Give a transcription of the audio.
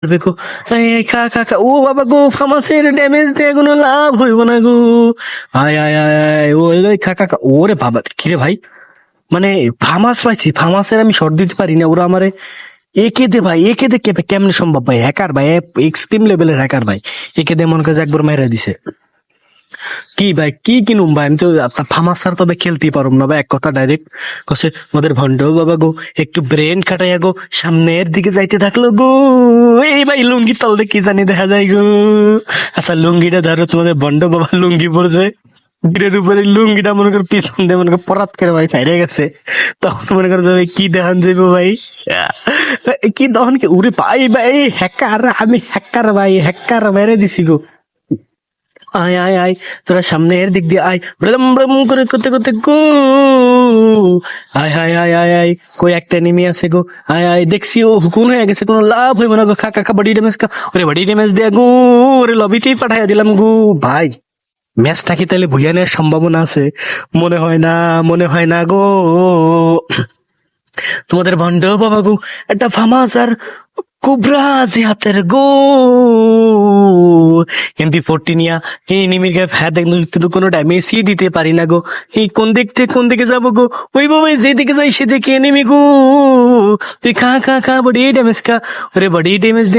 করবে গো। এই খা খা খা, ও বাবা গো, ফার্মাসির ড্যামেজ দিয়ে কোনো লাভ হইব না গো। আয় আয় আয় আয়, ও এই খা খা খা, ওরে বাবা, কিরে ভাই, মানে ফার্মাস পাইছি, ফার্মাসের আমি শর্ট দিতে পারি না, ওরা আমারে একে দে ভাই, একে দে কেমনে সম্ভব ভাই, হ্যাকার ভাই, এক্সট্রিম লেভেলের হ্যাকার ভাই, একে দে মনে করে যে একবার মেরে দিছে। কি ভাই, কি কিনুম ভাই, আমি তো আপনার ফার্মাস ছাড়া তবে খেলতেই পারুম না ভাই, এক কথা ডাইরেক্ট কছে ওদের ভন্ড বাবা গো, একটু ব্রেন খাটাইয়া গো সামনের দিকে যাইতে থাকলো গো। এই ভাই লুঙ্গি তলতে কি জানি দেখা যায় গো। আচ্ছা লুঙ্গিটা ধরো, তোমাদের ভন্ড বাবা লুঙ্গি পড়ছে, গিরের উপরে লুঙ্গিটা মনে করো পিছন দিয়ে মনে করো পরাত করে ভাই ফাইরে গেছে, তখন মনে করো যে ভাই কি দেখান যাইবো ভাই, কি তখন কি উড়ে ভাই, ভাই হ্যাকার, আমি হ্যাকার ভাই, হ্যাকার মেরে দিছি গো। আয় আয় আয়, তোরা সামনের দিক দিয়ে আয়, ব্রম ব্রম করে করতে করতে গো। আয় আয় আয় আয় আয়, কই একটা এনিমি আছে গো। আয় আয়, দেখছি ও হুকুন হয়ে গেছে, কোনো লাভ হইব না গো। খা খা খা, বডি ড্যামেজ খা, ওরে বডি ড্যামেজ দেয়া গো, ওরে লবিতেই পাঠাইয়া দিলাম গো। ভাই ম্যাচটা কি তাহলে ভুইয়া নেওয়ার সম্ভাবনা আছে? মনে হয় না, মনে হয় না গো। তোমাদের ভন্ড বাবা গো, একটা ফামাস আর কোবরা যে হাতের গো, MP40 নিয়া এই এনিমির গায়ে হ্যাঁ দেখুন, কিন্তু কোনো ড্যামেজই দিতে পারি না গো। এই কোন দিক থেকে কোন দিকে যাবো গো, ওই বাবা যেদিকে যাই সেদিকে এনিমি গো। তুই খা খা খা, বডি ড্যামেজ খা, ওরে বডি ড্যামেজ